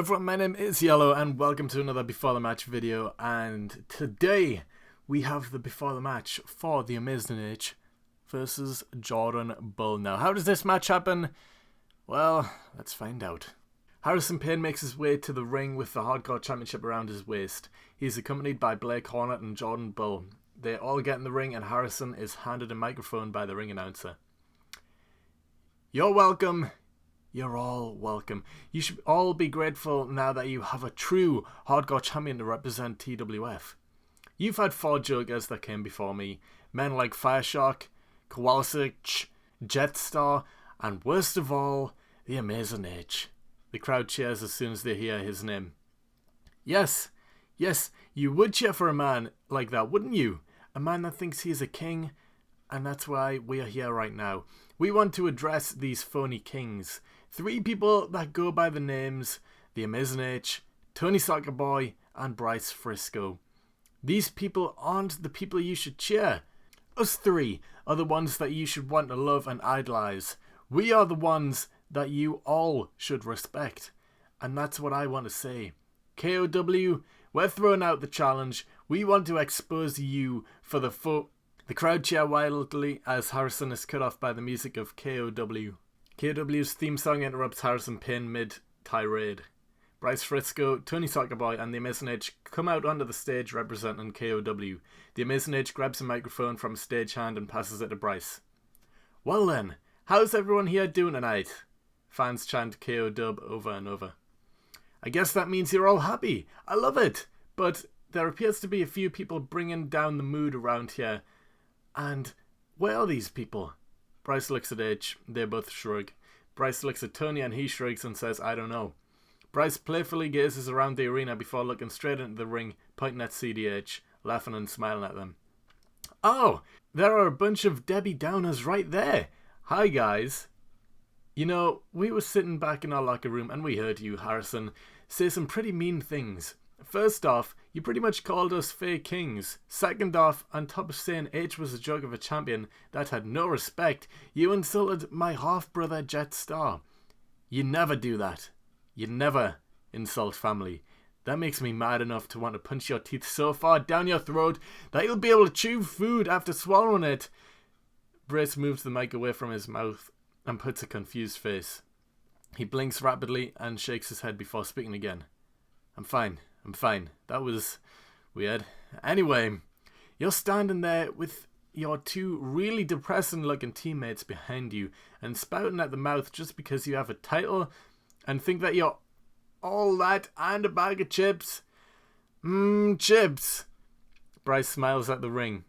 everyone, my name is Yellow and welcome to another Before the Match video, and today we have the Before the Match for the Amazing Age versus Jordan Bull. Now, how does this match happen? Well, let's find out. Harrison Payne makes his way to the ring with the Hardcore Championship around his waist. He is accompanied by Blake Hornet and Jordan Bull. They all get in the ring and Harrison is handed a microphone by the ring announcer. You're welcome. You're all welcome. You should all be grateful now that you have a true hardcore champion to represent TWF. You've had 4 jokers that came before me. Men like Fireshark, Kowalczyk, Jetstar, and worst of all, the Amazing Age. The crowd cheers as soon as they hear his name. Yes, you would cheer for a man like that, wouldn't you? A man that thinks he is a king, and that's why we are here right now. We want to address these phony kings. 3 people that go by the names The Amazing Age, Tony Soccer Boy, and Bryce Frisco. These people aren't the people you should cheer. Us 3 are the ones that you should want to love and idolize. We are the ones that you all should respect. And that's what I want to say. KOW, we're throwing out the challenge. We want to expose you for the foe. The crowd cheer wildly as Harrison is cut off by the music of KOW. KOW's theme song interrupts Harrison Payne mid-tirade. Bryce Frisco, Tony Soccer Boy, and the Amazing Age come out onto the stage representing KOW. The Amazing Age grabs a microphone from a stagehand and passes it to Bryce. Well then, how's everyone here doing tonight? Fans chant KOW over and over. I guess that means you're all happy. I love it. But there appears to be a few people bringing down the mood around here. And where are these people? Bryce looks at Edge. They both shrug. Bryce looks at Tony and he shrugs and says, I don't know. Bryce playfully gazes around the arena before looking straight into the ring, pointing at CDH, laughing and smiling at them. Oh, there are a bunch of Debbie Downers right there. Hi guys. You know, we were sitting back in our locker room and we heard you, Harrison, say some pretty mean things. First off, you pretty much called us fake kings. Second off, on top of saying H was a joke of a champion that had no respect, you insulted my half-brother Jetstar. You never do that. You never insult family. That makes me mad enough to want to punch your teeth so far down your throat that you'll be able to chew food after swallowing it. Bryce moves the mic away from his mouth and puts a confused face. He blinks rapidly and shakes his head before speaking again. I'm fine. That was weird. Anyway, you're standing there with your 2 really depressing looking teammates behind you and spouting at the mouth just because you have a title and think that you're all that and a bag of chips. Chips. Bryce smiles at the ring.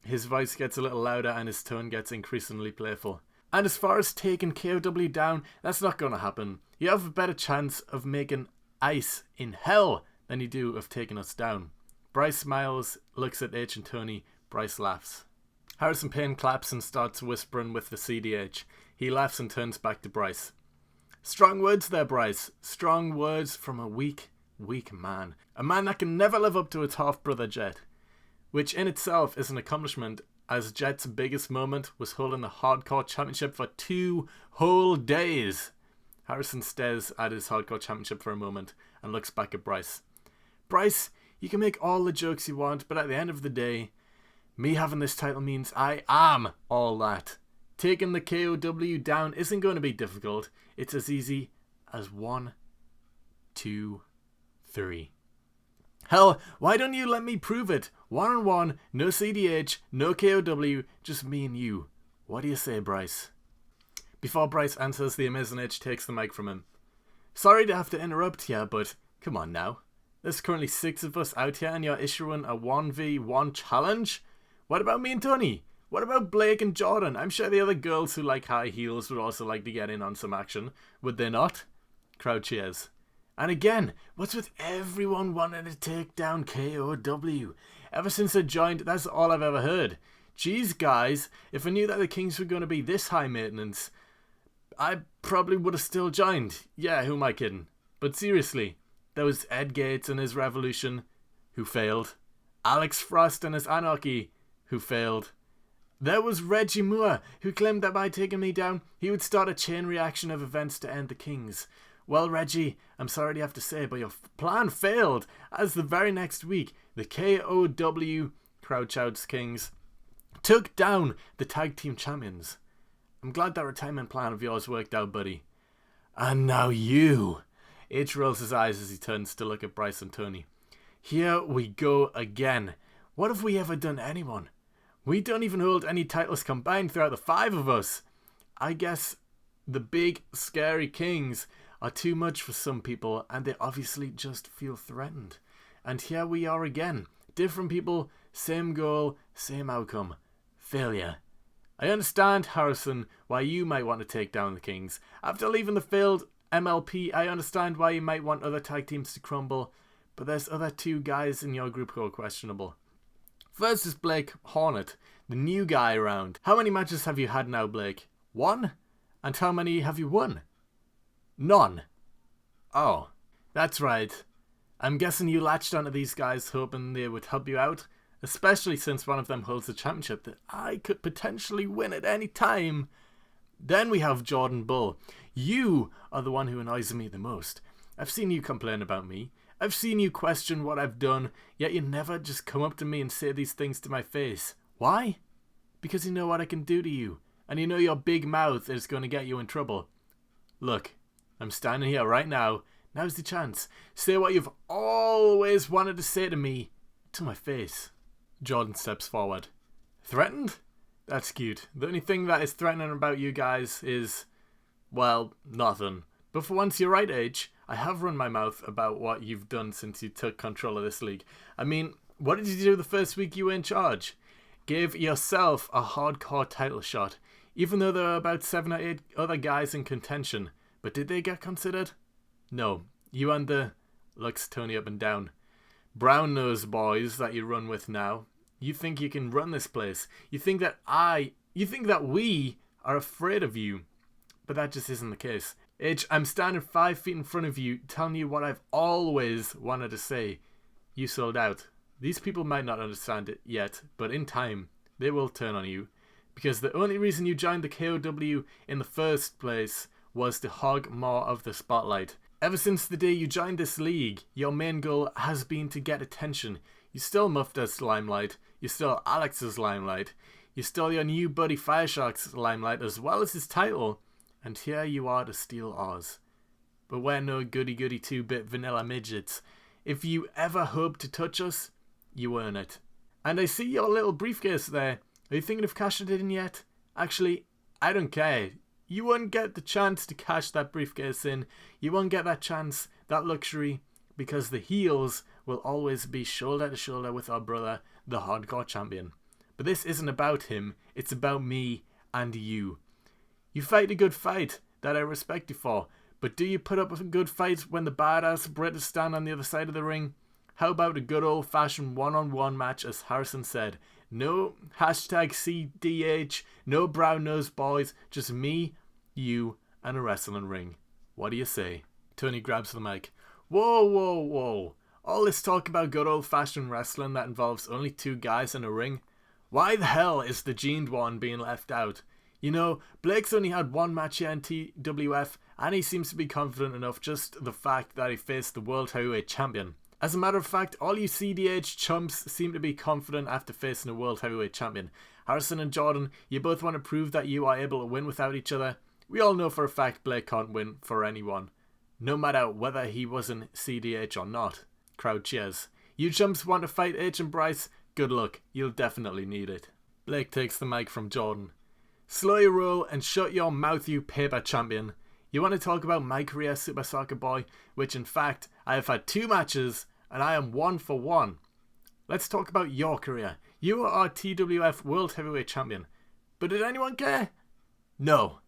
His voice gets a little louder and his tone gets increasingly playful. And as far as taking KOW down, that's not going to happen. You have a better chance of making ice in hell than you do of taking us down. Bryce smiles, looks at H and Tony. Bryce laughs. Harrison Payne claps and starts whispering with the CDH. He laughs and turns back to Bryce. Strong words there, Bryce. Strong words from a weak man. A man that can never live up to its half-brother Jet. Which in itself is an accomplishment, as Jet's biggest moment was holding the Hardcore Championship for 2 whole days. Harrison stares at his Hardcore Championship for a moment and looks back at Bryce. Bryce, you can make all the jokes you want, but at the end of the day, me having this title means I am all that. Taking the KOW down isn't going to be difficult. It's as easy as 1, 2, 3. Hell, why don't you let me prove it? 1-on-1, no CDH, no KOW, just me and you. What do you say, Bryce? Before Bryce answers, the Amazing Age takes the mic from him. Sorry to have to interrupt here, but come on now. There's currently 6 of us out here and you're issuing a 1v1 challenge? What about me and Tony? What about Blake and Jordan? I'm sure the other girls who like high heels would also like to get in on some action. Would they not? Crowd cheers. And again, what's with everyone wanting to take down KOW? Ever since I joined, that's all I've ever heard. Jeez guys, if I knew that the Kings were going to be this high maintenance, I probably would have still joined. Yeah, who am I kidding? But seriously, there was Ed Gates and his Revolution, who failed. Alex Frost and his Anarchy, who failed. There was Reggie Moore, who claimed that by taking me down, he would start a chain reaction of events to end the Kings. Well, Reggie, I'm sorry to have to say, but your plan failed, as the very next week, the KOW, Crouch Outs Kings, took down the tag team champions. I'm glad that retirement plan of yours worked out, buddy. And now you. H rolls his eyes as he turns to look at Bryce and Tony. Here we go again. What have we ever done to anyone? We don't even hold any titles combined throughout the 5 of us. I guess the big, scary Kings are too much for some people, and they obviously just feel threatened. And here we are again. Different people, same goal, same outcome. Failure. I understand, Harrison, why you might want to take down the Kings. After leaving the failed MLP, I understand why you might want other tag teams to crumble, but there's other 2 guys in your group who are questionable. First is Blake Hornet, the new guy around. How many matches have you had now, Blake? 1? And how many have you won? None. Oh, that's right. I'm guessing you latched onto these guys hoping they would help you out, especially since one of them holds the championship that I could potentially win at any time. Then we have Jordan Bull. You are the one who annoys me the most. I've seen you complain about me. I've seen you question what I've done, yet you never just come up to me and say these things to my face. Why? Because you know what I can do to you, and you know your big mouth is going to get you in trouble. Look, I'm standing here right now. Now's the chance. Say what you've always wanted to say to me, to my face. Jordan steps forward. Threatened? That's cute. The only thing that is threatening about you guys is, well, nothing. But for once you're right, Age. I have run my mouth about what you've done since you took control of this league. I mean, what did you do the first week you were in charge? Gave yourself a hardcore title shot, even though there were about 7 or 8 other guys in contention. But did they get considered? No. You and the... looks Tony up and down. Brown-nosed boys that you run with now. You think you can run this place. You think that we are afraid of you. But that just isn't the case. H, I'm standing 5 feet in front of you, telling you what I've always wanted to say. You sold out. These people might not understand it yet, but in time, they will turn on you. Because the only reason you joined the KOW in the first place was to hog more of the spotlight. Ever since the day you joined this league, your main goal has been to get attention. You stole Mufta's limelight. You stole Alex's limelight. You stole your new buddy Fireshark's limelight as well as his title. And here you are to steal ours. But we're no goody-goody 2-bit vanilla midgets. If you ever hope to touch us, you earn it. And I see your little briefcase there. Are you thinking of cashing it in yet? Actually, I don't care. You won't get the chance to cash that briefcase in. You won't get that chance, that luxury, because the heels will always be shoulder to shoulder with our brother, the hardcore champion. But this isn't about him. It's about me and you. You fight a good fight that I respect you for, but do you put up a good fight when the badass Britters stand on the other side of the ring? How about a good old-fashioned one-on-one match, as Harrison said? No hashtag CDH, no brown-nosed boys, just me, you, and a wrestling ring. What do you say? Tony grabs the mic. Whoa, whoa, whoa. All this talk about good old-fashioned wrestling that involves only 2 guys in a ring? Why the hell is the gened one being left out? You know, Blake's only had 1 match here in TWF, and he seems to be confident enough just the fact that he faced the World Heavyweight Champion. As a matter of fact, all you CDH chumps seem to be confident after facing a World Heavyweight Champion. Harrison and Jordan, you both want to prove that you are able to win without each other. We all know for a fact Blake can't win for anyone, no matter whether he was in CDH or not. Crowd cheers. You chumps want to fight H and Bryce? Good luck, you'll definitely need it. Blake takes the mic from Jordan. Slow your roll and shut your mouth, you paper champion. You want to talk about my career, Super Soccer Boy, which in fact I have had 2 matches and I am 1 for 1. Let's talk about your career. You are TWF World Heavyweight Champion. But did anyone care? No.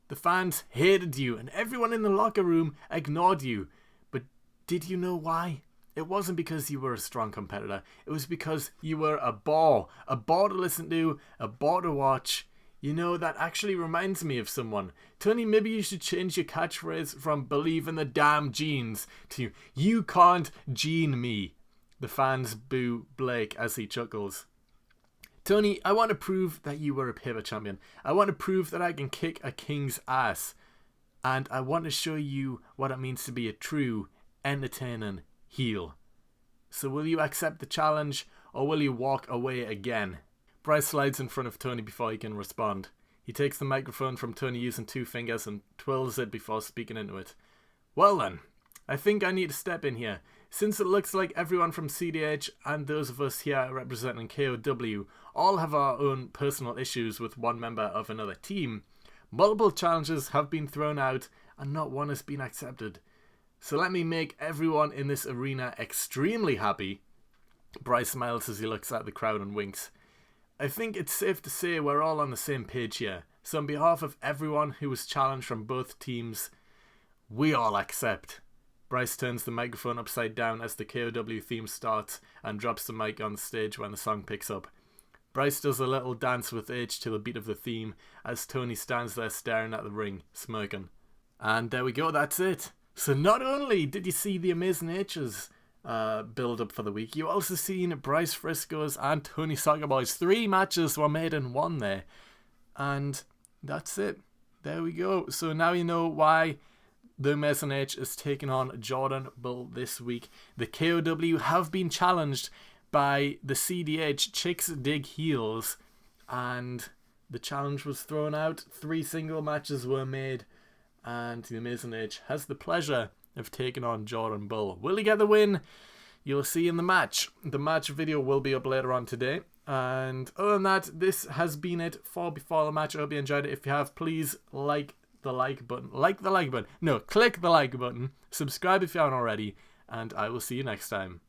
The fans hated you and everyone in the locker room ignored you. But did you know why? It wasn't because you were a strong competitor. It was because you were a bore to listen to, a bore to watch. You know, that actually reminds me of someone. Tony, maybe you should change your catchphrase from believe in the damn genes to you can't gene me. The fans boo Blake as he chuckles. Tony, I want to prove that you were a paper champion. I want to prove that I can kick a king's ass. and I want to show you what it means to be a true, entertaining heel. So will you accept the challenge, or will you walk away again? Bryce slides in front of Tony before he can respond. He takes the microphone from Tony using 2 fingers and twirls it before speaking into it. Well then, I think I need to step in here. Since it looks like everyone from CDH and those of us here representing KOW all have our own personal issues with one member of another team, multiple challenges have been thrown out and not one has been accepted. So let me make everyone in this arena extremely happy. Bryce smiles as he looks at the crowd and winks. I think it's safe to say we're all on the same page here. So on behalf of everyone who was challenged from both teams, we all accept. Bryce turns the microphone upside down as the KOW theme starts and drops the mic on the stage when the song picks up. Bryce does a little dance with H to the beat of the theme as Tony stands there staring at the ring, smirking. And there we go, that's it. So not only did you see the Amazing H's build up for the week, you also seen Bryce Frisco's and Tony Soccerboy's 3 matches were made in one there. And that's it. There we go. So now you know why the Amazing H is taking on Jordan Bull this week. The KOW have been challenged by the CDH Chicks Dig Heels, and the challenge was thrown out. 3 single matches were made, and the Amazing H has the pleasure of taking on Jordan Bull. Will he get the win? You'll see in the match. The match video will be up later on today. And other than that, this has been it for Before the Match. I hope you enjoyed it. If you have, please click the like button. Click the like button. Subscribe if you haven't already, and I will see you next time.